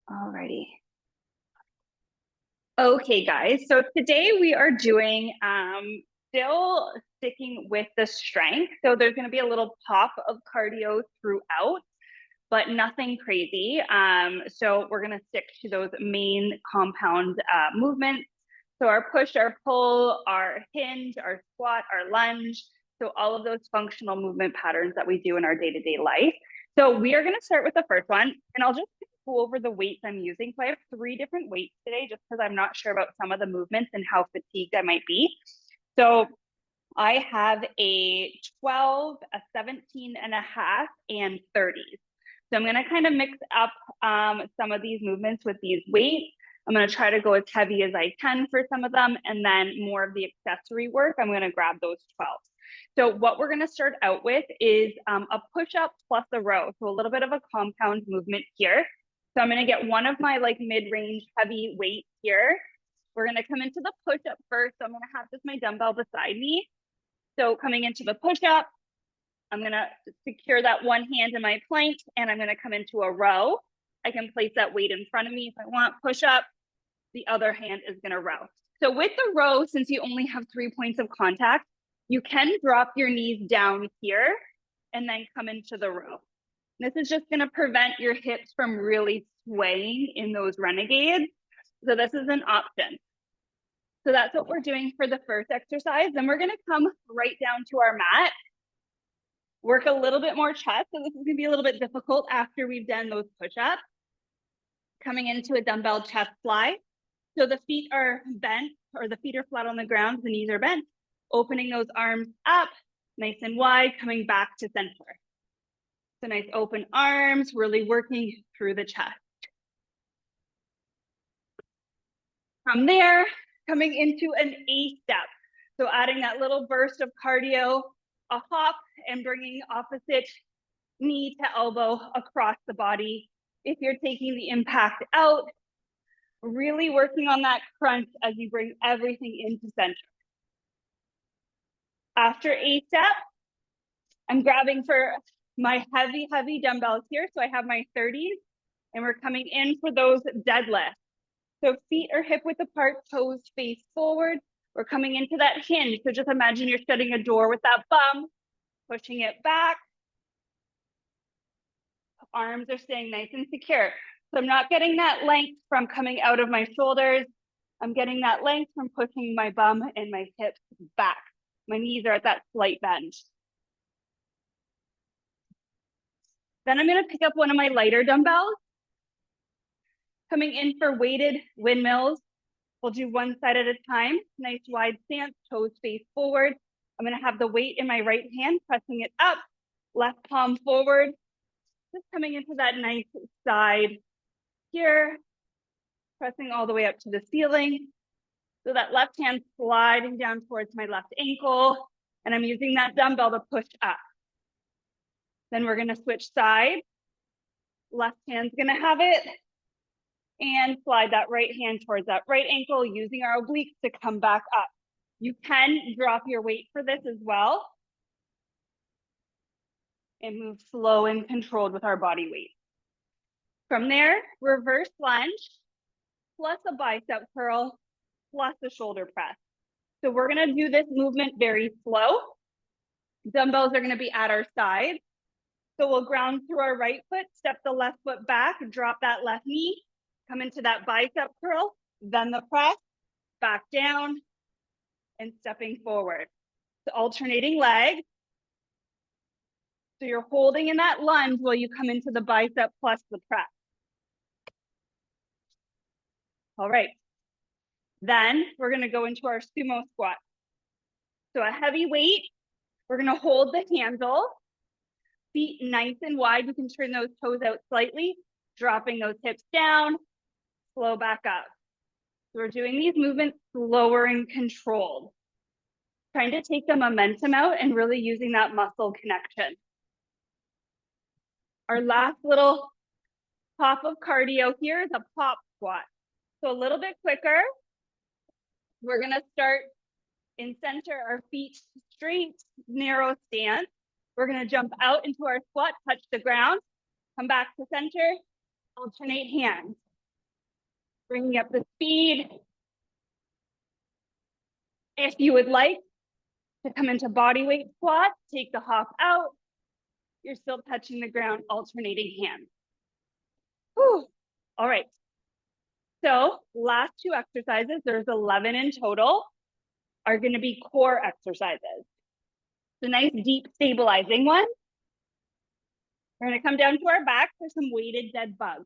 Alrighty. Okay, guys. So today we are doing still sticking with the strength. So there's going to be a little pop of cardio throughout, but nothing crazy. So we're going to stick to those main compound movements. So our push, our pull, our hinge, our squat, our lunge. So all of those functional movement patterns that we do in our day-to-day life. So we are going to start with the first one, and I'll just go over the weights I'm using. So I have 3 different weights today, just because I'm not sure about some of the movements and how fatigued I might be. So I have a 12, a 17 and a half, and 30s. So I'm going to kind of mix up some of these movements with these weights. I'm going to try to go as heavy as I can for some of them, and then more of the accessory work, I'm going to grab those 12s. So what we're going to start out with is a push-up plus a row. So a little bit of a compound movement here. So I'm going to get one of my like mid-range heavy weights here. We're going to come into the push-up first. So I'm going to have just my dumbbell beside me. So coming into the push-up, I'm going to secure that one hand in my plank, and I'm going to come into a row. I can place that weight in front of me if I want. Push up, the other hand is going to row. So with the row, since you only have 3 points of contact, you can drop your knees down here and then come into the row. This is just going to prevent your hips from really swaying in those renegades. So this is an option. So that's what we're doing for the first exercise. Then we're going to come right down to our mat. Work a little bit more chest. So this is going to be a little bit difficult after we've done those push-ups. Coming into a dumbbell chest fly. So the feet are bent, or the feet are flat on the ground, the knees are bent. Opening those arms up, nice and wide, coming back to center. So nice open arms, really working through the chest. From there, coming into an A step. So adding that little burst of cardio, a hop, and bringing opposite knee to elbow across the body. If you're taking the impact out, really working on that crunch as you bring everything into center. After A step, I'm grabbing for my heavy dumbbells here. So I have my 30s, and we're coming in for those deadlifts. So feet are hip width apart, toes face forward. We're coming into that hinge. So just imagine you're shutting a door with that bum, pushing it back. Arms are staying nice and secure. So I'm not getting that length from coming out of my shoulders. I'm getting that length from pushing my bum and my hips back. My knees are at that slight bend. Then I'm going to pick up one of my lighter dumbbells. Coming in for weighted windmills. We'll do one side at a time. Nice wide stance, toes face forward. I'm going to have the weight in my right hand, pressing it up, left palm forward. Just coming into that nice side here, pressing all the way up to the ceiling. So that left hand sliding down towards my left ankle, and I'm using that dumbbell to push up. Then we're going to switch sides. Left hand's going to have it, and slide that right hand towards that right ankle, using our obliques to come back up. You can drop your weight for this as well, and move slow and controlled with our body weight. From there, reverse lunge, plus a bicep curl, plus a shoulder press. So we're going to do this movement very slow. Dumbbells are going to be at our side. So we'll ground through our right foot, step the left foot back, drop that left knee, come into that bicep curl, then the press, back down, and stepping forward. So alternating legs. So you're holding in that lunge while you come into the bicep plus the press. All right. Then we're going to go into our sumo squat. So a heavy weight, we're going to hold the handle, feet nice and wide. You can turn those toes out slightly, dropping those hips down, slow back up. So we're doing these movements slower and controlled, trying to take the momentum out and really using that muscle connection. Our last little pop of cardio here is a pop squat. So a little bit quicker. We're going to start in center, our feet straight, narrow stance. We're going to jump out into our squat, touch the ground, come back to center, alternate hands. Bringing up the speed. If you would like to come into body weight squat, take the hop out. You're still touching the ground, alternating hands. Whew. All right. So last two exercises, there's 11 in total, are going to be core exercises. The nice deep stabilizing one. We're going to come down to our back for some weighted dead bugs.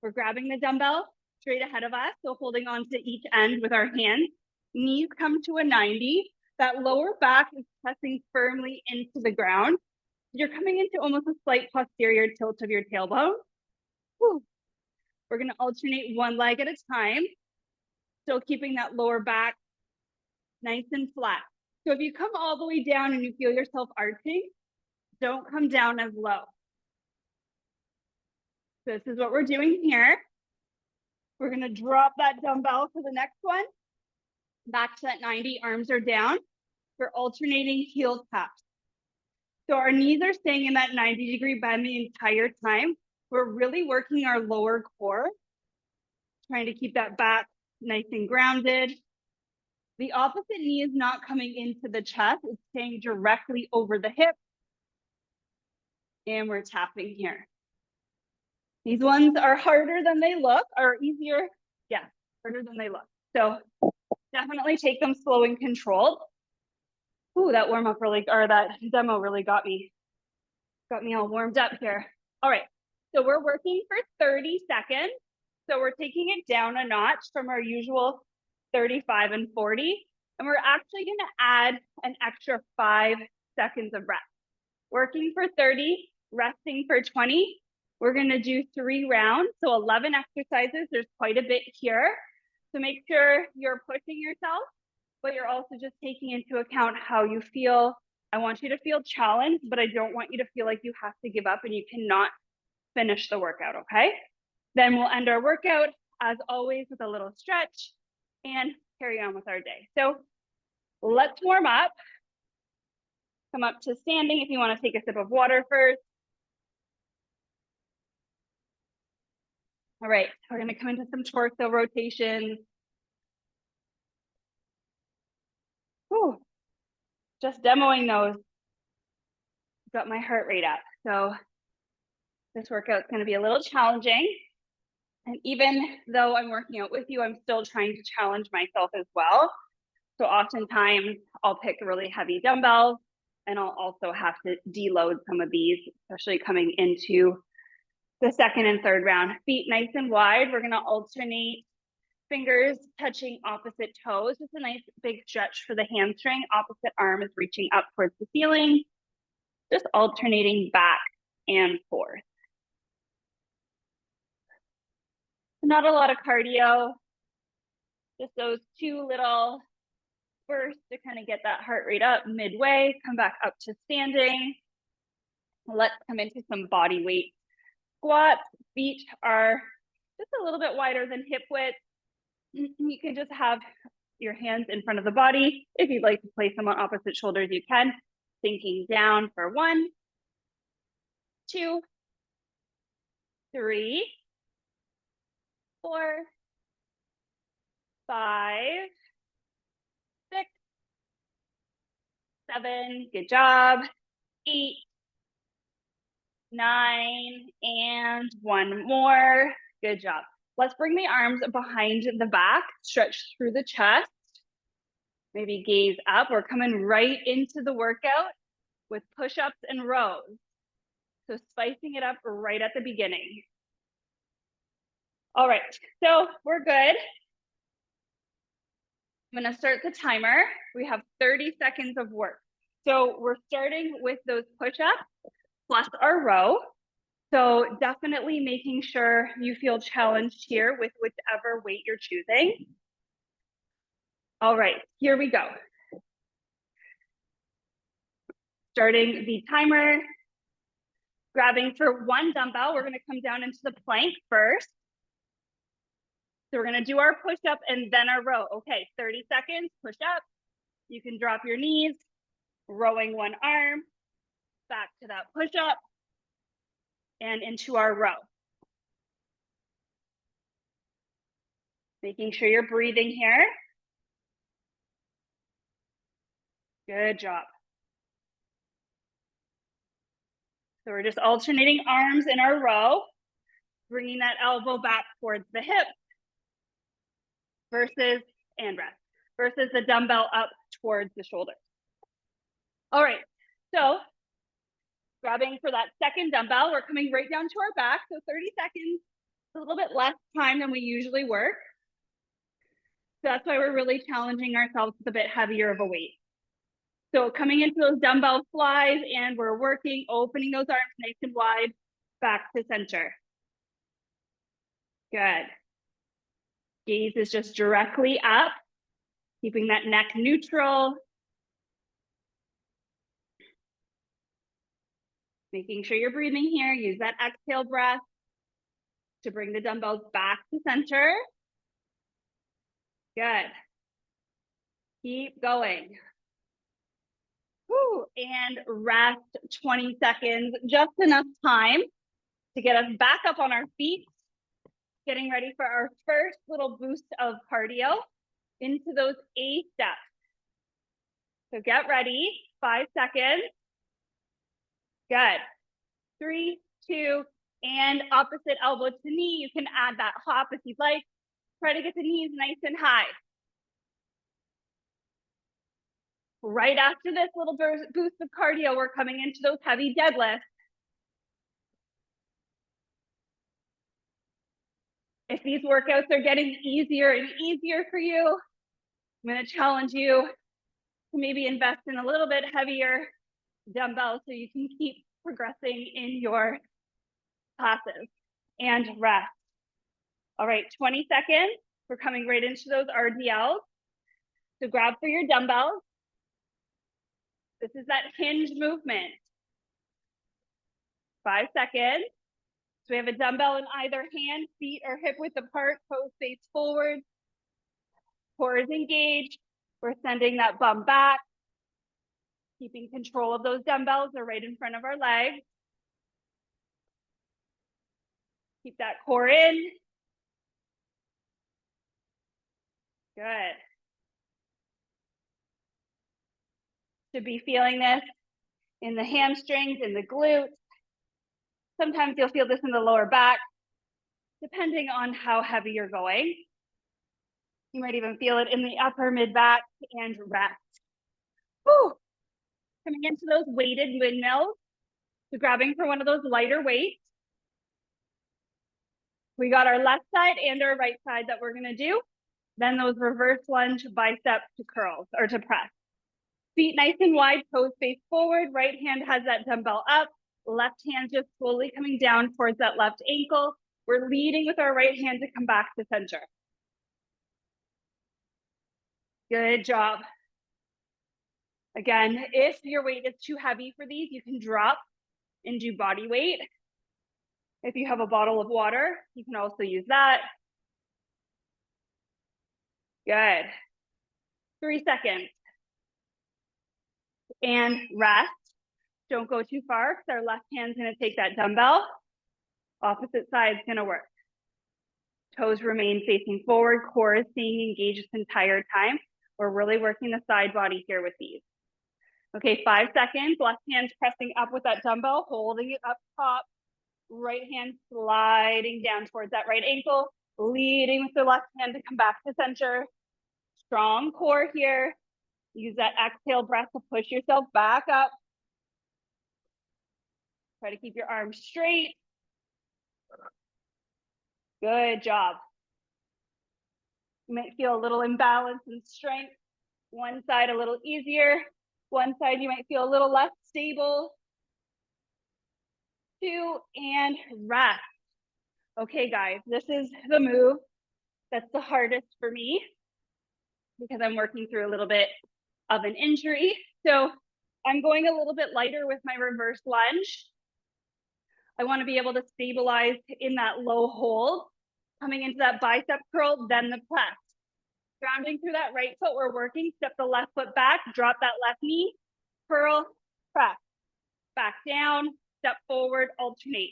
We're grabbing the dumbbell straight ahead of us, so holding on to each end with our hands. Knees come to a 90. That lower back is pressing firmly into the ground. You're coming into almost a slight posterior tilt of your tailbone. Whew. We're going to alternate one leg at a time, still keeping that lower back nice and flat. So if you come all the way down and you feel yourself arching, don't come down as low. This is what we're doing here. We're going to drop that dumbbell for the next one. Back to that 90, arms are down. We're alternating heel taps. So our knees are staying in that 90-degree bend the entire time. We're really working our lower core, trying to keep that back nice and grounded. The opposite knee is not coming into the chest. It's staying directly over the hip. And we're tapping here. These ones are harder than they look, or easier. Yeah, harder than they look. So definitely take them slow and controlled. Ooh, that warm up really, or that demo really got me all warmed up here. All right, so we're working for 30 seconds. So we're taking it down a notch from our usual 35 and 40. And we're actually gonna add an extra 5 seconds of rest. Working for 30, resting for 20. We're gonna do 3 rounds, so 11 exercises. There's quite a bit here. So make sure you're pushing yourself, but you're also just taking into account how you feel. I want you to feel challenged, but I don't want you to feel like you have to give up and you cannot finish the workout, okay? Then we'll end our workout, as always, with a little stretch and carry on with our day. So let's warm up. Come up to standing if you want to take a sip of water first. All right, we're going to come into some torso rotations. Whew. Just demoing those got my heart rate up. So this workout's going to be a little challenging. And even though I'm working out with you, I'm still trying to challenge myself as well. So oftentimes I'll pick really heavy dumbbells and I'll also have to deload some of these, especially coming into the second and third round. Feet nice and wide. We're going to alternate fingers touching opposite toes. Just a nice big stretch for the hamstring. Opposite arm is reaching up towards the ceiling. Just alternating back and forth. Not a lot of cardio. Just those 2 little bursts to kind of get that heart rate up midway. Come back up to standing. Let's come into some body weight squats. Feet are just a little bit wider than hip width. You can just have your hands in front of the body. If you'd like to place them on opposite shoulders, you can. Sinking down for 1, 2, 3, 4, 5, 6, 7, good job. 8, 9, and 1 more. Good job. Let's bring the arms behind the back, stretch through the chest. Maybe gaze up. We're coming right into the workout with push-ups and rows. So spicing it up right at the beginning. All right, so we're good. I'm gonna start the timer. We have 30 seconds of work. So we're starting with those push-ups plus our row. So definitely making sure you feel challenged here with whichever weight you're choosing. All right, here we go. Starting the timer, grabbing for 1 dumbbell. We're gonna come down into the plank first. So we're gonna do our push-up and then our row. Okay, 30 seconds, push up. You can drop your knees, rowing 1 arm, back to that push-up, and into our row. Making sure you're breathing here. Good job. So we're just alternating arms in our row, bringing that elbow back towards the hip versus, and rest, versus the dumbbell up towards the shoulders. All right, so grabbing for that second dumbbell, we're coming right down to our back. So 30 seconds, a little bit less time than we usually work. So that's why we're really challenging ourselves with a bit heavier of a weight. So coming into those dumbbell flies, and we're working, opening those arms nice and wide, back to center. Good. Gaze is just directly up, keeping that neck neutral. Making sure you're breathing here. Use that exhale breath to bring the dumbbells back to center. Good. Keep going. Woo. And rest 20 seconds, just enough time to get us back up on our feet, getting ready for our first little boost of cardio into those A steps. So get ready, 5 seconds. Good. 3, 2, and opposite elbow to knee. You can add that hop if you'd like. Try to get the knees nice and high. Right after this little boost of cardio, we're coming into those heavy deadlifts. If these workouts are getting easier and easier for you, I'm going to challenge you to maybe invest in a little bit heavier dumbbells so you can keep progressing in your classes. And rest. All right, 20 seconds. We're coming right into those RDLs. So grab for your dumbbells. This is that hinge movement. 5 seconds. So we have a dumbbell in either hand, feet are hip width apart, toes face forward. Core is engaged. We're sending that bum back. Keeping control of those dumbbells. They're right in front of our legs. Keep that core in. Good. Should be feeling this in the hamstrings, in the glutes. Sometimes you'll feel this in the lower back, depending on how heavy you're going. You might even feel it in the upper mid back, and rest. Whew. Coming into those weighted windmills. So grabbing for one of those lighter weights. We got our left side and our right side that we're gonna do. Then those reverse lunge bicep to curls or to press. Feet nice and wide, toes face forward. Right hand has that dumbbell up. Left hand just slowly coming down towards that left ankle. We're leading with our right hand to come back to center. Good job. Again, if your weight is too heavy for these, you can drop and do body weight. If you have a bottle of water, you can also use that. Good. 3 seconds. And rest. Don't go too far because our left hand's gonna take that dumbbell. Opposite side's gonna work. Toes remain facing forward, core is staying engaged this entire time. We're really working the side body here with these. Okay, 5 seconds. Left hand's pressing up with that dumbbell, holding it up top. Right hand sliding down towards that right ankle, leading with the left hand to come back to center. Strong core here. Use that exhale breath to push yourself back up. Try to keep your arms straight. Good job. You might feel a little imbalance in strength. One side a little easier. One side you might feel a little less stable. 2, and rest. Okay, guys, this is the move that's the hardest for me because I'm working through a little bit of an injury. So I'm going a little bit lighter with my reverse lunge. I want to be able to stabilize in that low hold, coming into that bicep curl, then the press. Grounding through that right foot, we're working, step the left foot back, drop that left knee, curl, press, back down, step forward, alternate.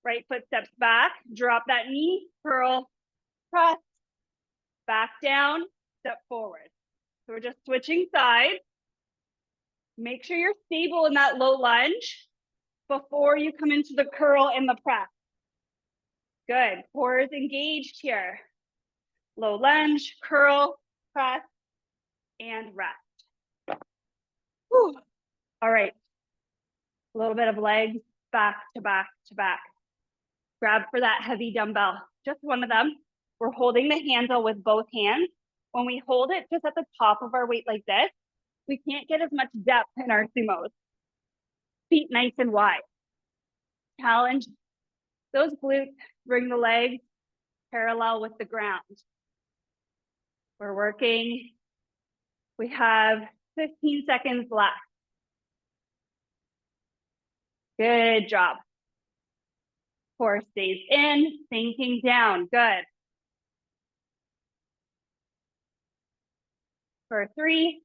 Right foot steps back, drop that knee, curl, press, back down, step forward. So we're just switching sides. Make sure you're stable in that low lunge before you come into the curl and the press. Good. Core is engaged here. Low lunge, curl, press, and rest. Whew. All right. A little bit of legs back to back to back. Grab for that heavy dumbbell, just one of them. We're holding the handle with both hands. When we hold it just at the top of our weight like this, we can't get as much depth in our sumos. Feet nice and wide. Challenge those glutes, bring the legs parallel with the ground. We're working. We have 15 seconds left. Good job. Core stays in, sinking down. Good. For 3,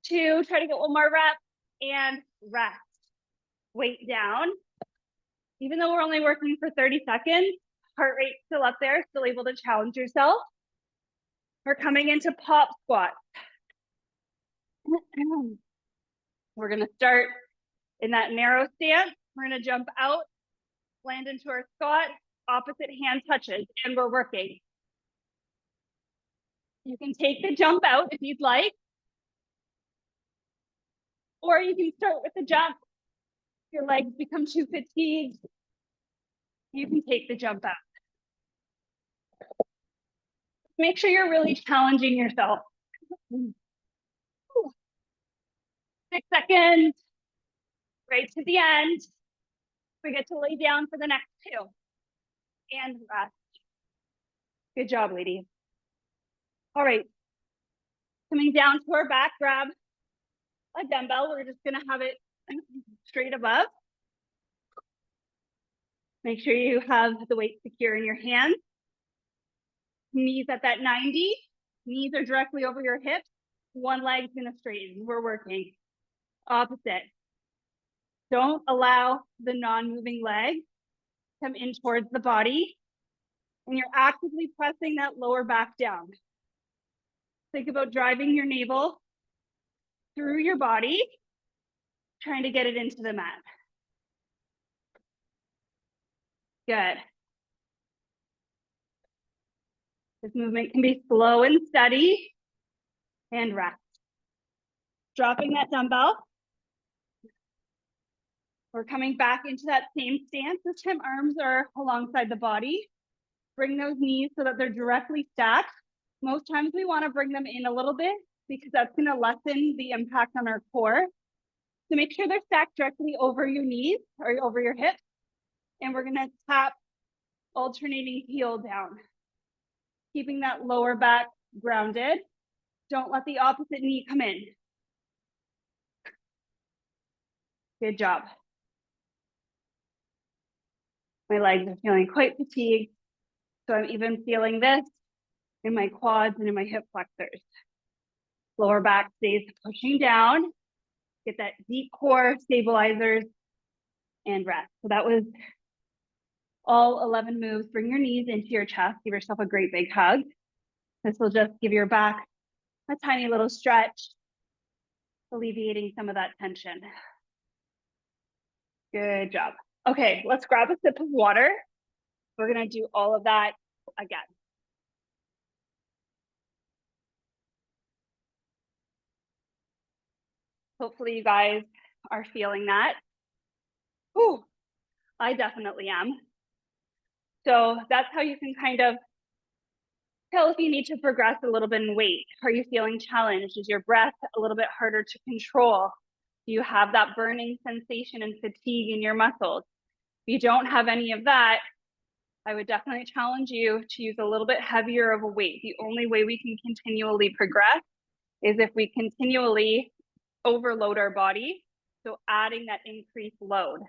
2, try to get one more rep and rest. Weight down. Even though we're only working for 30 seconds, heart rate still up there, still able to challenge yourself. We're coming into pop squats. We're gonna start in that narrow stance. We're gonna jump out, land into our squat, opposite hand touches, and we're working. You can take the jump out if you'd like, or you can start with the jump. If your legs become too fatigued, you can take the jump out. Make sure you're really challenging yourself. 6 seconds, right to the end. We get to lay down for the next 2. And rest. Good job, ladies. All right. Coming down to our back, grab a dumbbell. We're just gonna have it straight above. Make sure you have the weight secure in your hands. Knees at that 90. Knees are directly over your hips. One leg's gonna straighten. We're working. Opposite. Don't allow the non-moving leg to come in towards the body. And you're actively pressing that lower back down. Think about driving your navel through your body, trying to get it into the mat. Good. This movement can be slow and steady, and rest. Dropping that dumbbell. We're coming back into that same stance. This time arms are alongside the body. Bring those knees so that they're directly stacked. Most times we want to bring them in a little bit because that's going to lessen the impact on our core. So make sure they're stacked directly over your knees or over your hips. And we're going to tap alternating heel down. Keeping that lower back grounded. Don't let the opposite knee come in. Good job. My legs are feeling quite fatigued. So I'm even feeling this in my quads and in my hip flexors. Lower back stays pushing down. Get that deep core stabilizers and rest. So that was all 11 moves. Bring your knees into your chest. Give yourself a great big hug. This will just give your back a tiny little stretch, alleviating some of that tension. Good job. Okay, let's grab a sip of water. We're gonna do all of that again. Hopefully you guys are feeling that. Ooh, I definitely am. So that's how you can kind of tell if you need to progress a little bit in weight. Are you feeling challenged? Is your breath a little bit harder to control? Do you have that burning sensation and fatigue in your muscles? If you don't have any of that, I would definitely challenge you to use a little bit heavier of a weight. The only way we can continually progress is if we continually overload our body. So adding that increased load.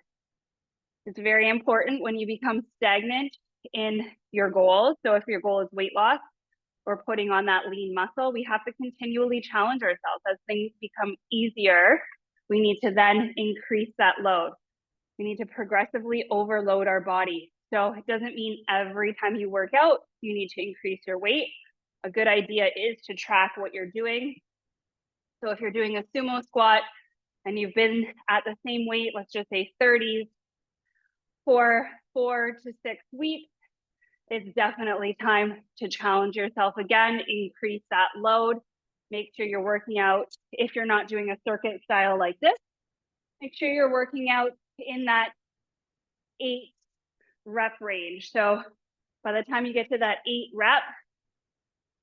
It's very important when you become stagnant in your goals. So if your goal is weight loss or putting on that lean muscle, we have to continually challenge ourselves. As things become easier, we need to then increase that load. We need to progressively overload our body. So it doesn't mean every time you work out, you need to increase your weight. a good idea is to track what you're doing. So if you're doing a sumo squat and you've been at the same weight, let's just say 30s for 4 to 6 weeks, it's definitely time to challenge yourself again, increase that load, make sure you're working out. If you're not doing a circuit style like this, make sure you're working out in that 8 rep range. So by the time you get to that 8 rep,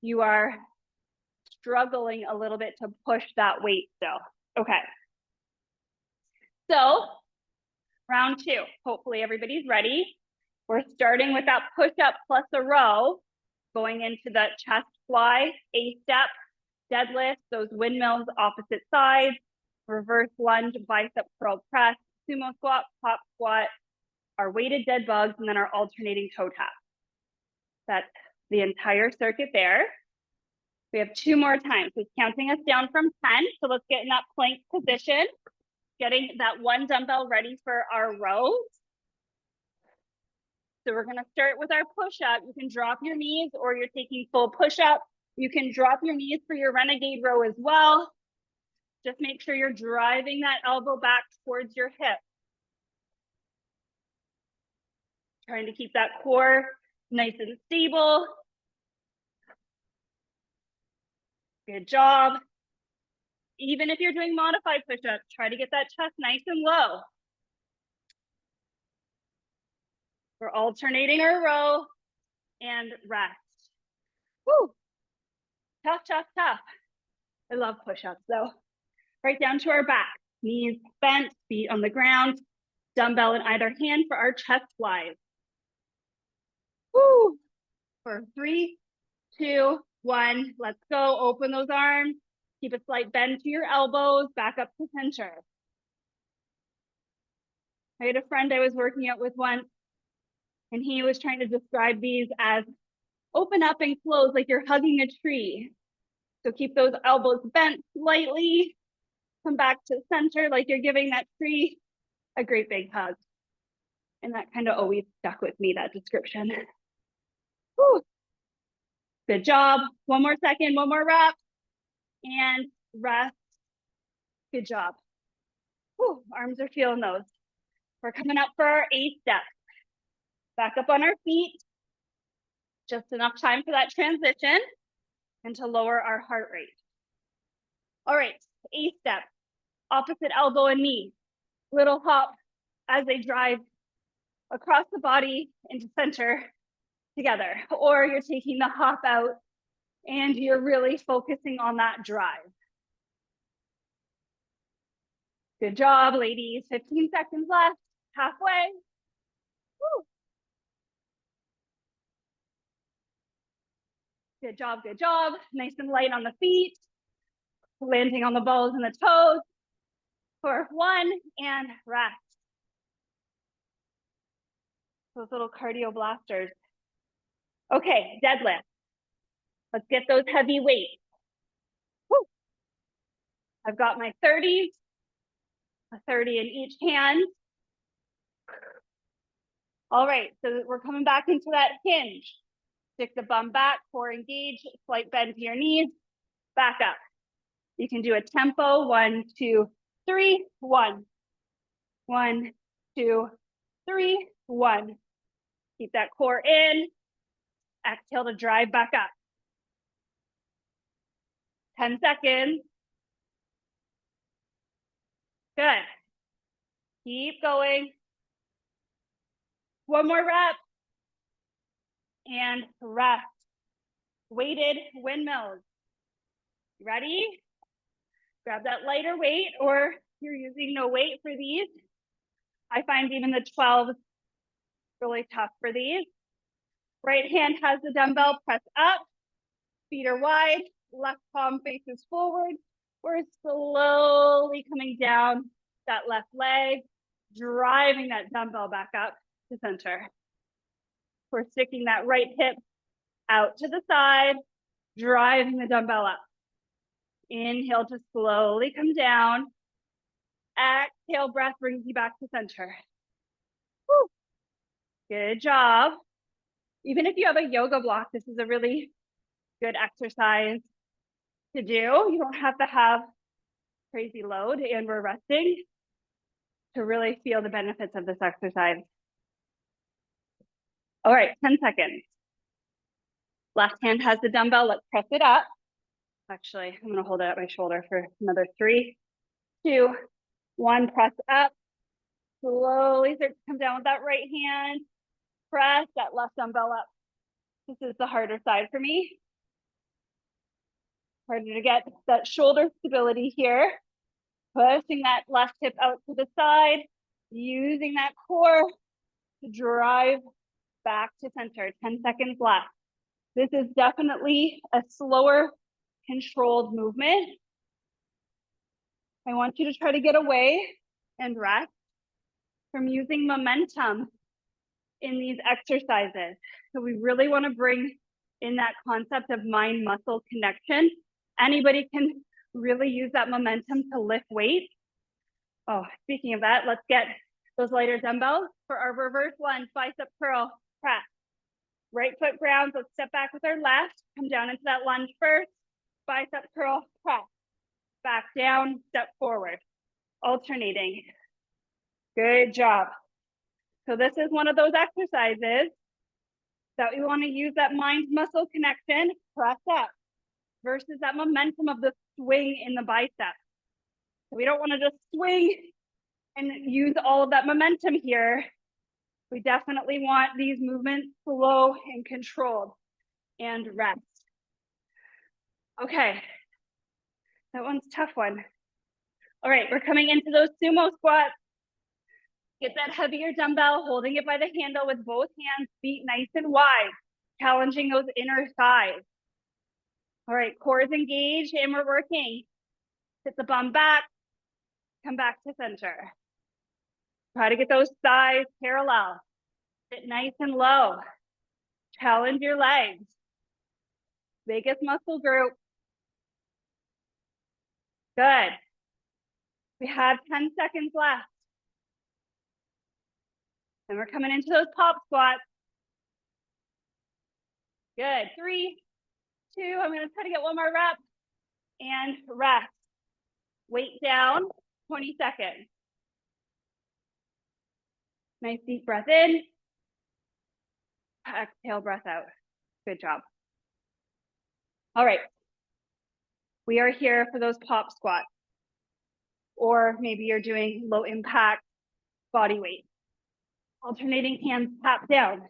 you are struggling a little bit to push that weight still. Okay. So round 2, hopefully everybody's ready. We're starting with that push-up plus a row, going into the chest fly, A-step, deadlift, those windmills opposite sides, reverse lunge, bicep curl press, sumo squat, pop squat, our weighted dead bugs, and then our alternating toe tap. That's the entire circuit there. We have 2 more times. It's counting us down from 10. So let's get in that plank position, getting that 1 dumbbell ready for our rows. So we're gonna start with our push-up. You can drop your knees or you're taking full push-up. You can drop your knees for your renegade row as well. Just make sure you're driving that elbow back towards your hip. Trying to keep that core nice and stable. Good job. Even if you're doing modified push-ups, try to get that chest nice and low. We're alternating our row and rest. Woo! Tough, tough, tough. I love push-ups though. Right down to our back. Knees bent, feet on the ground, dumbbell in either hand for our chest flies. Woo! For 3, 2, 1, let's go. Open those arms. Keep a slight bend to your elbows, back up to center. I had a friend I was working out with once, and he was trying to describe these as open up and close like you're hugging a tree. So keep those elbows bent slightly, come back to center like you're giving that tree a great big hug. And that kind of always stuck with me, that description. Whew. Good job. 1 more second, 1 more rep. And rest. Good job. Whew, arms are feeling those. We're coming up for our 8 step. Back up on our feet. Just enough time for that transition and to lower our heart rate. All right, 8 step. Opposite elbow and knee. Little hop as they drive across the body into center together. Or you're taking the hop out and you're really focusing on that drive. Good job, ladies. 15 seconds left. Halfway. Woo. Good job, good job. Nice and light on the feet. Landing on the balls and the toes. For 1 and rest. Those little cardio blasters. Okay, deadlift. Let's get those heavy weights. Woo. I've got my 30s, a 30 in each hand. All right, so we're coming back into that hinge. Stick the bum back, core engaged, slight bend to your knees, back up. You can do a tempo, 1, 2, 3, 1. 1, 2, 3, 1. Keep that core in. Exhale to drive back up. 10 seconds. Good. Keep going. 1 more rep. And rest. Weighted windmills. Ready? Grab that lighter weight, or you're using no weight for these. I find even the 12s really tough for these. Right hand has the dumbbell, press up. Feet are wide, left palm faces forward. We're slowly coming down that left leg, driving that dumbbell back up to center. We're sticking that right hip out to the side, driving the dumbbell up. Inhale to slowly come down. Exhale, breath brings you back to center. Woo. Good job. Even if you have a yoga block, this is a really Good exercise to do. You don't have to have crazy load, and we're resting to really feel the benefits of this exercise. All right, 10 seconds. Left hand has the dumbbell. Let's press it up. Actually, I'm going to hold it at my shoulder for another 3, 2, 1. Press up. Slowly start to come down with that right hand. Press that left dumbbell up. This is the harder side for me. Harder to get that shoulder stability here. Pushing that left hip out to the side. Using that core to drive back to center. 10 seconds left. This is definitely a slower, controlled movement. I want you to try to get away and rest from using momentum in these exercises. So we really want to bring in that concept of mind-muscle connection. Anybody can really use that momentum to lift weight. Oh, speaking of that, let's get those lighter dumbbells for our reverse lunge, bicep curl, press. Right foot grounds, let's step back with our left, come down into that lunge first, bicep curl, press. Back down, step forward, alternating. Good job. So this is one of those exercises that we want to use that mind-muscle connection, press up, versus that momentum of the swing in the bicep. So we don't want to just swing and use all of that momentum here. We definitely want these movements slow and controlled and rest. Okay, that one's a tough one. All right, we're coming into those sumo squats. Get that heavier dumbbell, holding it by the handle with both hands, feet nice and wide, challenging those inner thighs. All right, core is engaged and we're working. Sit the bum back, come back to center. Try to get those thighs parallel. Sit nice and low. Challenge your legs. Biggest muscle group. Good. We have 10 seconds left. And we're coming into those pop squats. Good. 3, 2, I'm going to try to get one more rep. And rest. Weight down, 20 seconds. Nice deep breath in. Exhale, breath out. Good job. All right. We are here for those pop squats. Or maybe you're doing low impact body weight. Alternating hands tap down.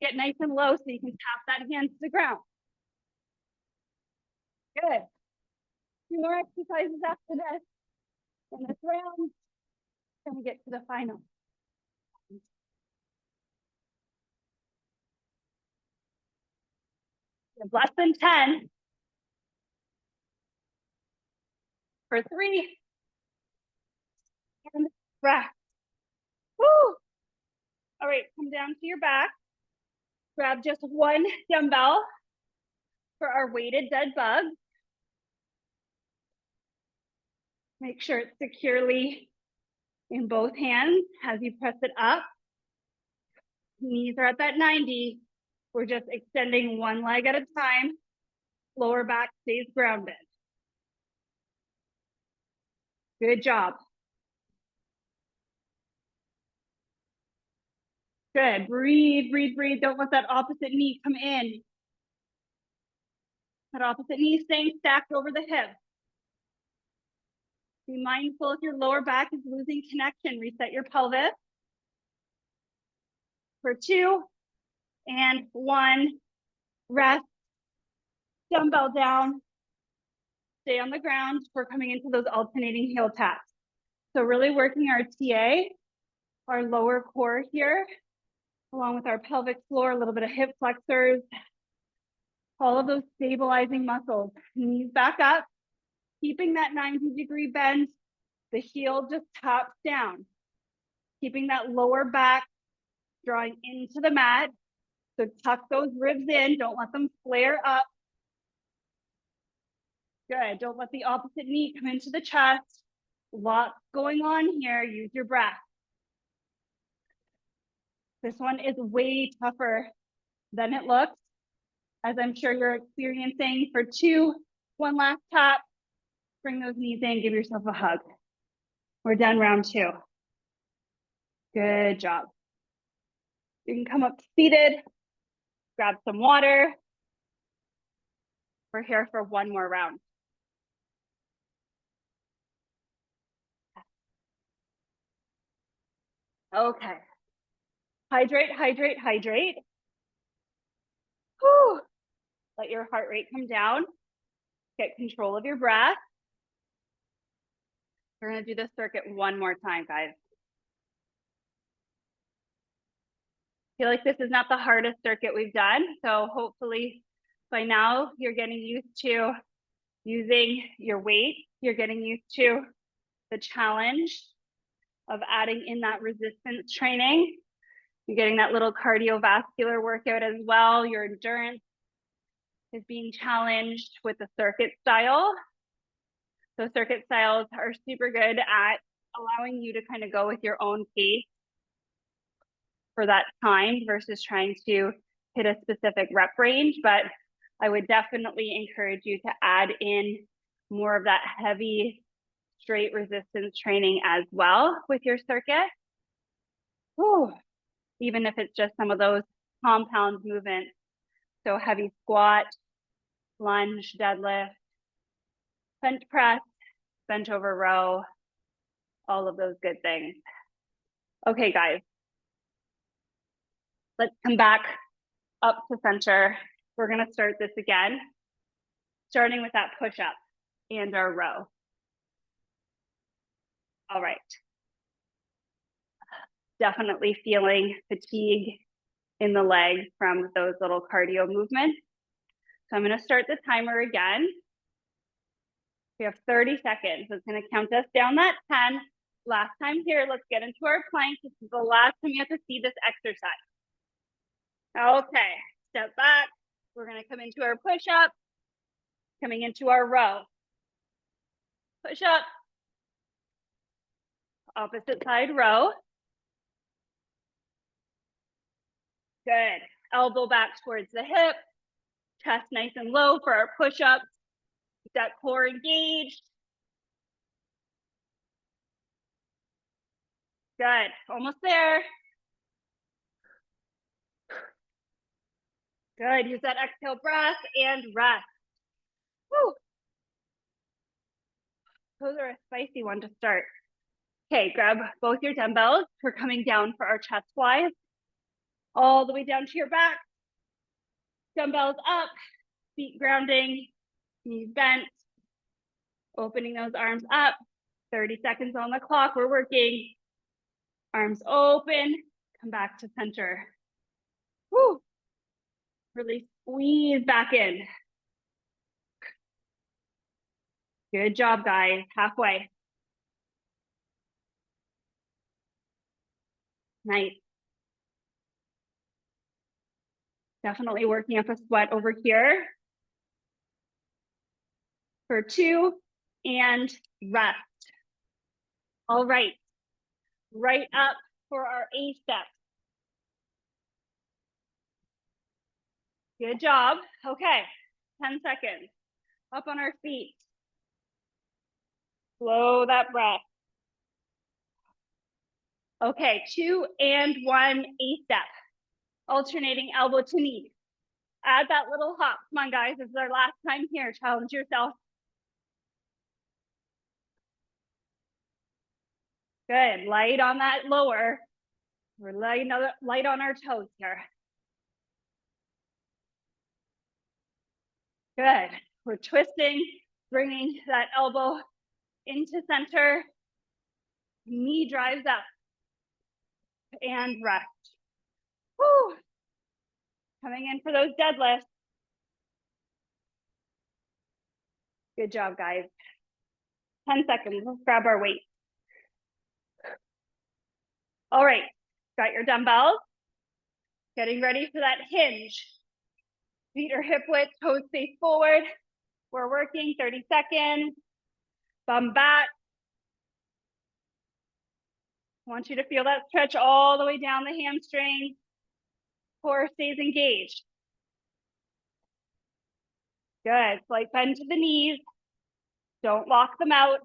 Get nice and low so you can tap that hand to the ground. Good. 2 more exercises after this. In this round, then we get to the final. We have less than 10. For 3. And rest. Woo! All right, come down to your back. Grab just one dumbbell for our weighted dead bug. Make sure it's securely in both hands as you press it up. Knees are at that 90. We're just extending one leg at a time. Lower back stays grounded. Good job. Good. Breathe, breathe, breathe. Don't let that opposite knee come in. That opposite knee staying stacked over the hip. Be mindful if your lower back is losing connection. Reset your pelvis. For 2 and 1. Rest. Dumbbell down. Stay on the ground. We're coming into those alternating heel taps. So really working our TA, our lower core here, along with our pelvic floor, a little bit of hip flexors, all of those stabilizing muscles. Knees back up, keeping that 90-degree bend. The heel just taps down, keeping that lower back drawing into the mat. So tuck those ribs in, don't let them flare up. Good, don't let the opposite knee come into the chest. Lots going on here, use your breath. This one is way tougher than it looks. as I'm sure you're experiencing. For 2, one last tap. Bring those knees in, give yourself a hug. We're done round 2. Good job. You can come up seated, grab some water. We're here for one more round. Okay. Hydrate, hydrate, hydrate. Whew. Let your heart rate come down. Get control of your breath. We're gonna do this circuit one more time, guys. I feel like this is not the hardest circuit we've done, so hopefully by now you're getting used to using your weight. You're getting used to the challenge of adding in that resistance training. You're getting that little cardiovascular workout as well. Your endurance is being challenged with the circuit style. So circuit styles are super good at allowing you to kind of go with your own pace for that time versus trying to hit a specific rep range. But I would definitely encourage you to add in more of that heavy straight resistance training as well with your circuit. Whew. Even if it's just some of those compound movements. So heavy squat, lunge, deadlift, bench press, bench over row, all of those good things. Okay, guys. Let's come back up to center. We're gonna start this again, starting with that push-up and our row. All right. Definitely feeling fatigue in the legs from those little cardio movements. So I'm gonna start the timer again. We have 30 seconds. It's gonna count us down that 10. Last time here, let's get into our plank. This is the last time you have to see this exercise. Okay, step back. We're gonna come into our push-up, coming into our row. Push up. Opposite side row. Good. Elbow back towards the hip. Chest nice and low for our push-ups. Keep that core engaged. Good. Almost there. Good. Use that exhale breath and rest. Woo. Those are a spicy one to start. Okay, grab both your dumbbells. We're coming down for our chest flies. All the way down to your back. Dumbbells up, feet grounding, knees bent. Opening those arms up. 30 seconds on the clock. We're working. Arms open. Come back to center. Woo. Really squeeze back in. Good job, guys. Halfway. Nice. Definitely working up a sweat over here. For 2 and rest. All right. Right up for our A step. Good job. Okay. 10 seconds. Up on our feet. Slow that breath. Okay, 2 and 1 A step. Alternating elbow to knee. Add that little hop. Come on, guys. This is our last time here. Challenge yourself. Good. Light on that lower. We're light on our toes here. Good. We're twisting, bringing that elbow into center. Knee drives up. And rest. Woo. Coming in for those deadlifts. Good job, guys. 10 seconds. Let's grab our weight. All right. Got your dumbbells. Getting ready for that hinge. Feet are hip width, toes face forward. We're working 30 seconds. Bum back. I want you to feel that stretch all the way down the hamstring. Core stays engaged. Good. Slight bend to the knees. Don't lock them out.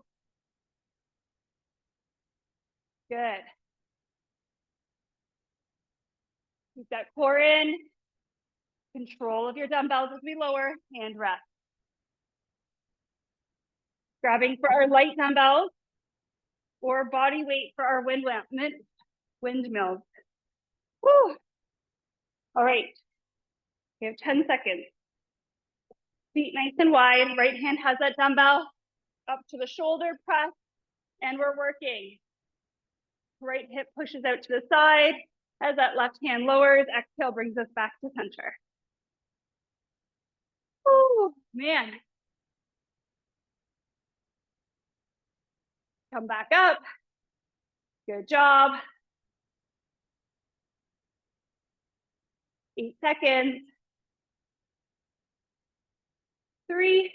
Good. Keep that core in. Control of your dumbbells as we lower and rest. Grabbing for our light dumbbells or body weight for our windmills. Woo. All right. We have 10 seconds. Feet nice and wide. Right hand has that dumbbell up to the shoulder press, and we're working. Right hip pushes out to the side as that left hand lowers. Exhale brings us back to center. Oh, man. Come back up. Good job. 8 seconds. 3.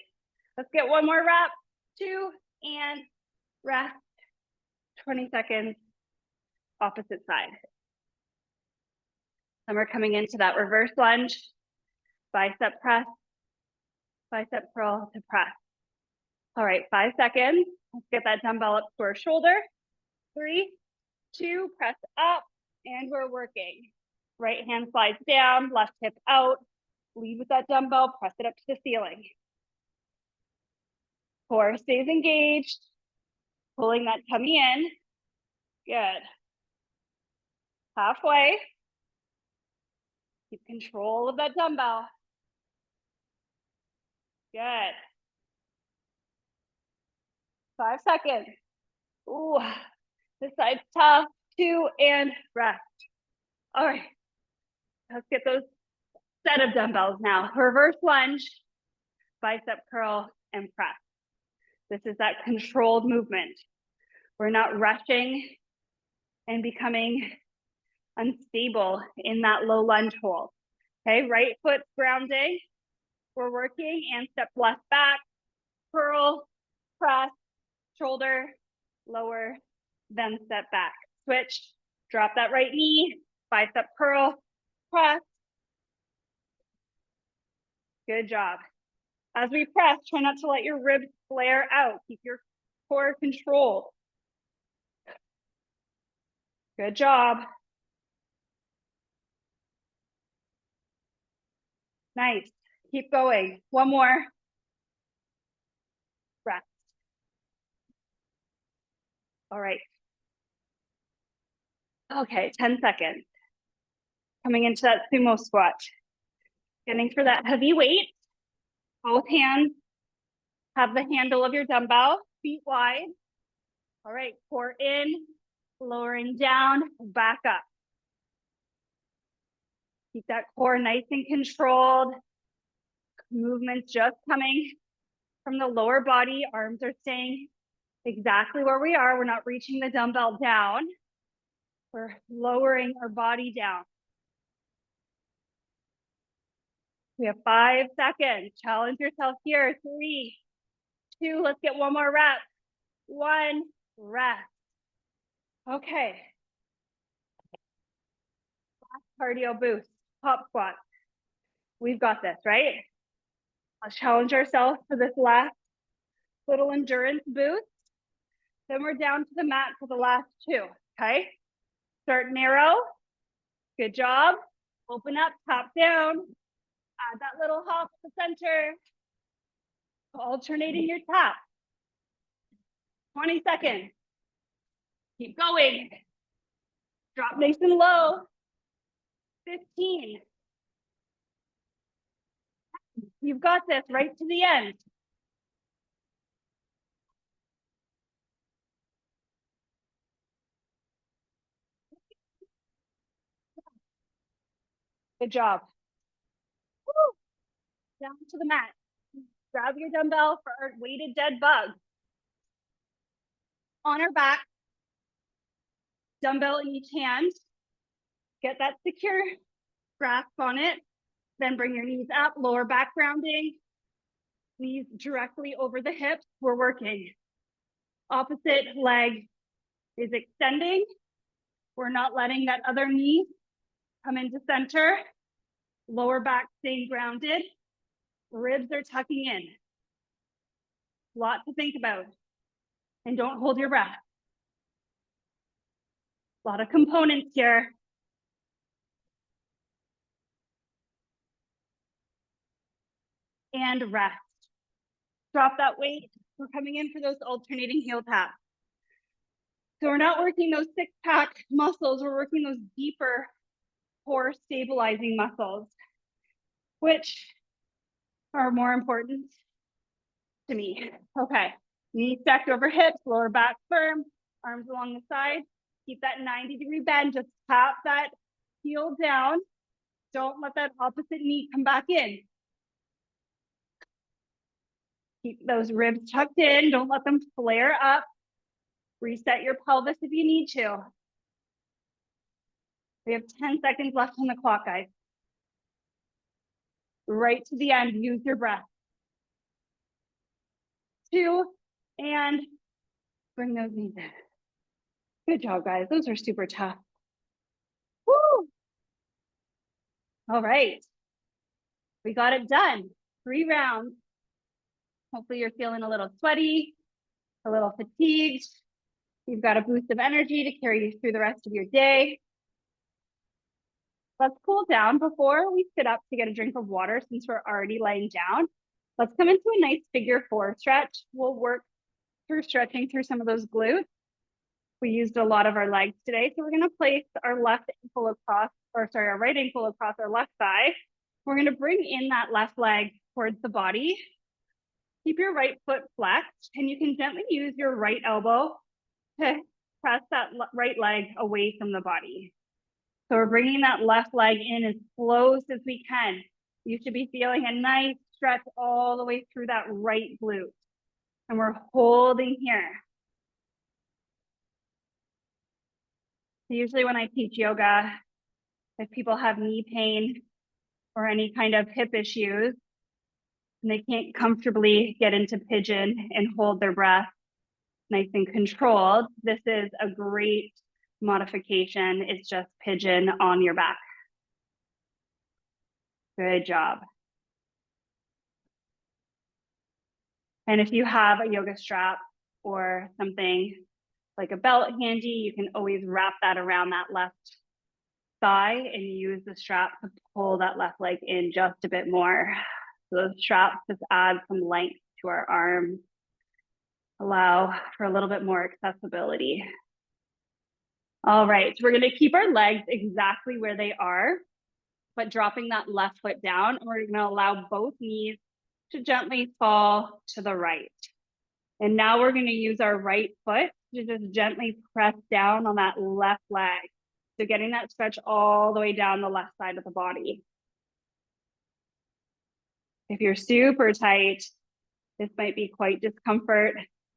Let's get one more rep. 2, and rest. 20 seconds. Opposite side. Then we're coming into that reverse lunge. Bicep press. Bicep curl to press. All right, 5 seconds. Let's get that dumbbell up to our shoulder. 3, 2, press up, and we're working. Right hand slides down, left hip out. Lead with that dumbbell, press it up to the ceiling. Core stays engaged, pulling that tummy in. Good. Halfway. Keep control of that dumbbell. Good. 5 seconds. Ooh, this side's tough. 2, and rest. All right. Let's get those set of dumbbells now. Reverse lunge, bicep curl, and press. This is that controlled movement. We're not rushing and becoming unstable in that low lunge hold. Okay, right foot grounding. We're working and step left back, curl, press, shoulder, lower, then step back. Switch, drop that right knee, bicep curl, press. Good job. As we press, try not to let your ribs flare out. Keep your core controlled. Good job. Nice. Keep going. One more. Rest. All right. Okay, 10 seconds. Coming into that sumo squat. Getting for that heavy weight. Both hands have the handle of your dumbbell, feet wide. All right, core in, lowering down, back up. Keep that core nice and controlled. Movements just coming from the lower body. Arms are staying exactly where we are. We're not reaching the dumbbell down. We're lowering our body down. We have 5 seconds. Challenge yourself here. 3, 2, let's get one more rep. 1, rest. Okay. Last cardio boost, pop squat. We've got this, right? Let's challenge ourselves for this last little endurance boost. Then we're down to the mat for the last 2, okay? Start narrow. Good job. Open up, top down. Add that little hop to the center. Alternating your tap. 20 seconds. Keep going. Drop nice and low. 15. You've got this right to the end. Good job. Woo. Down to the mat. Grab your dumbbell for our weighted dead bug. On our back. Dumbbell in each hand. Get that secure grasp on it. Then bring your knees up, lower back grounding. Knees directly over the hips. We're working. Opposite leg is extending. We're not letting that other knee come into center. Lower back staying grounded. Ribs are tucking in. Lot to think about. And don't hold your breath. A lot of components here. And rest. Drop that weight. We're coming in for those alternating heel taps. So we're not working those six-pack muscles, we're working those deeper core stabilizing muscles, which are more important to me. Okay, knees stacked over hips, lower back firm, arms along the side. Keep that 90-degree bend, just tap that heel down. Don't let that opposite knee come back in. Keep those ribs tucked in, don't let them flare up. Reset your pelvis if you need to. We have 10 seconds left on the clock, guys. Right to the end, use your breath. 2, and bring those knees in. Good job, guys. Those are super tough. Woo! All right. We got it done. 3 rounds. Hopefully you're feeling a little sweaty, a little fatigued. You've got a boost of energy to carry you through the rest of your day. Let's cool down before we sit up to get a drink of water since we're already laying down. Let's come into a nice figure 4 stretch. We'll work through stretching through some of those glutes. We used a lot of our legs today, so we're going to place our left ankle across, our right ankle across our left thigh. We're going to bring in that left leg towards the body. Keep your right foot flexed, and you can gently use your right elbow to press that right leg away from the body. So we're bringing that left leg in as close as we can. You should be feeling a nice stretch all the way through that right glute. And we're holding here. Usually when I teach yoga, if people have knee pain or any kind of hip issues, and they can't comfortably get into pigeon and hold their breath nice and controlled, this is a great modification. It's just pigeon on your back. Good job. And if you have a yoga strap or something like a belt handy, you can always wrap that around that left thigh and use the strap to pull that left leg in just a bit more. So those straps just add some length to our arms, allow for a little bit more accessibility. All right, so we're gonna keep our legs exactly where they are, but dropping that left foot down, and we're gonna allow both knees to gently fall to the right. And now we're gonna use our right foot to just gently press down on that left leg. So getting that stretch all the way down the left side of the body. If you're super tight, this might be quite a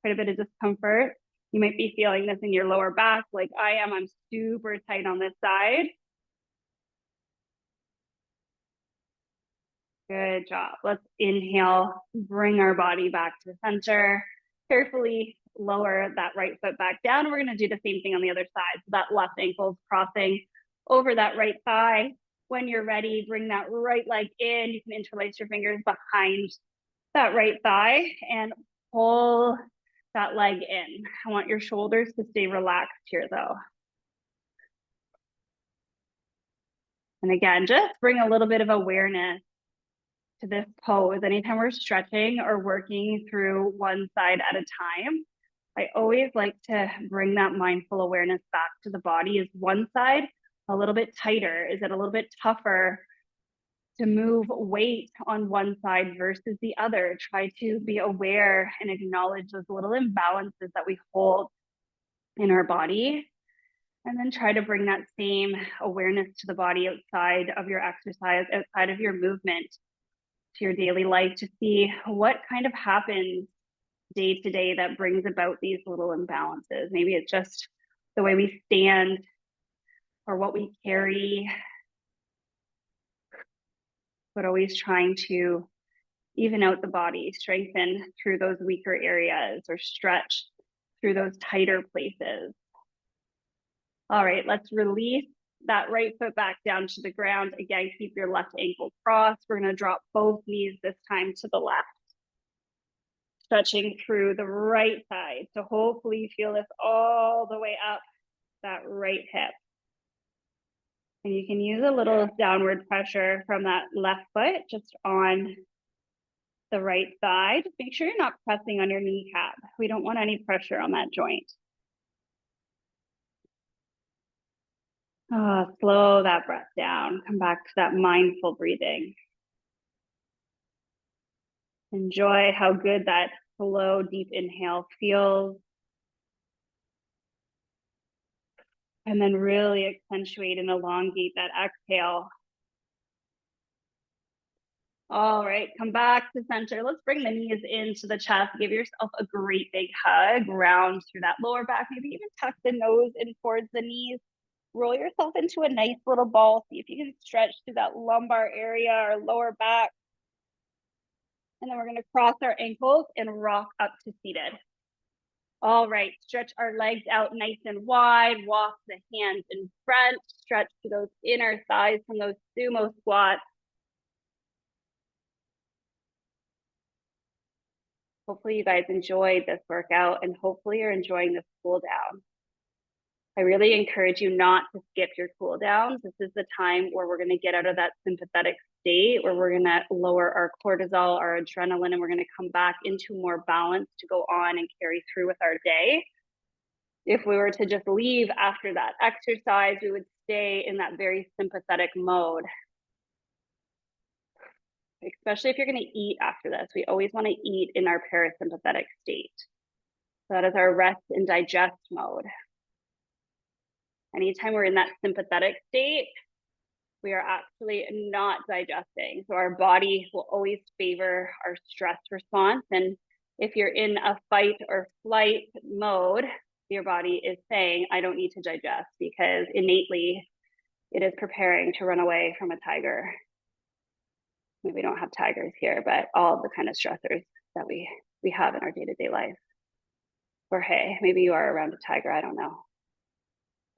bit of discomfort. You might be feeling this in your lower back like I am. I'm super tight on this side. Good job. Let's inhale, bring our body back to the center. Carefully lower that right foot back down. We're going to do the same thing on the other side. So that left ankle is crossing over that right thigh. When you're ready, bring that right leg in. You can interlace your fingers behind that right thigh and pull that leg in. I want your shoulders to stay relaxed here though. And again, just bring a little bit of awareness to this pose. Anytime we're stretching or working through one side at a time, I always like to bring that mindful awareness back to the body. Is one side a little bit tighter? Is it a little bit tougher to move weight on one side versus the other? Try to be aware and acknowledge those little imbalances that we hold in our body. And then try to bring that same awareness to the body outside of your exercise, outside of your movement, to your daily life, to see what kind of happens day to day that brings about these little imbalances. Maybe it's just the way we stand or what we carry, but always trying to even out the body, strengthen through those weaker areas or stretch through those tighter places. All right, let's release that right foot back down to the ground. Again, keep your left ankle crossed. We're going to drop both knees this time to the left. Stretching through the right side. So hopefully you feel this all the way up that right hip. And you can use a little downward pressure from that left foot just on the right side. Make sure you're not pressing on your kneecap. We don't want any pressure on that joint. Slow that breath down. Come back to that mindful breathing. Enjoy how good that slow, deep inhale feels. And then really accentuate and elongate that exhale. All right, come back to center. Let's bring the knees into the chest. Give yourself a great big hug. Round through that lower back. Maybe even tuck the nose in towards the knees. Roll yourself into a nice little ball. See if you can stretch through that lumbar area or lower back. And then we're going to cross our ankles and rock up to seated. All right, stretch our legs out nice and wide. Walk the hands in front. Stretch to those inner thighs from those sumo squats. Hopefully you guys enjoyed this workout and hopefully you're enjoying this cool down. I really encourage you not to skip your cool downs. This is the time where we're going to get out of that sympathetic state, where we're going to lower our cortisol, our adrenaline, and we're going to come back into more balance to go on and carry through with our day. If we were to just leave after that exercise, we would stay in that very sympathetic mode. Especially if you're going to eat after this. We always want to eat in our parasympathetic state. So that is our rest and digest mode. Anytime we're in that sympathetic state, we are actually not digesting. So our body will always favor our stress response. And if you're in a fight or flight mode, your body is saying, I don't need to digest, because innately it is preparing to run away from a tiger. We don't have tigers here, but all the kind of stressors that we have in our day-to-day life. Or hey, maybe you are around a tiger, I don't know.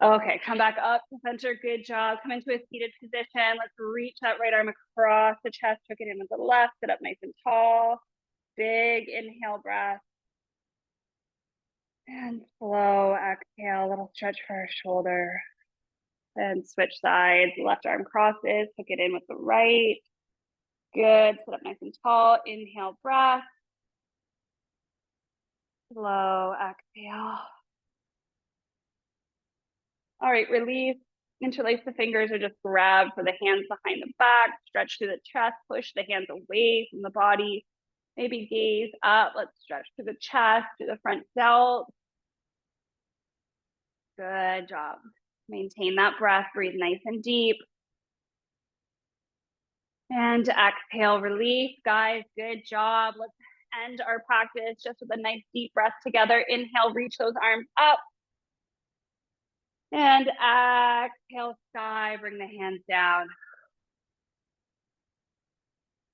Okay, come back up to center, good job. Come into a seated position. Let's reach that right arm across the chest, tuck it in with the left, sit up nice and tall. Big inhale breath. And slow exhale, a little stretch for our shoulder. And switch sides, left arm crosses, tuck it in with the right. Good, sit up nice and tall, inhale breath. Slow exhale. All right, release, interlace the fingers or just grab for the hands behind the back, stretch through the chest, push the hands away from the body, maybe gaze up. Let's stretch through the chest, through the front delt. Good job. Maintain that breath, breathe nice and deep. And exhale, release, guys, good job. Let's end our practice just with a nice deep breath together. Inhale, reach those arms up. And exhale, sky, bring the hands down.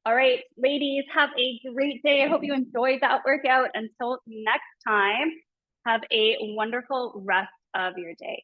All right, ladies, have a great day. I hope you enjoyed that workout. Until next time, have a wonderful rest of your day.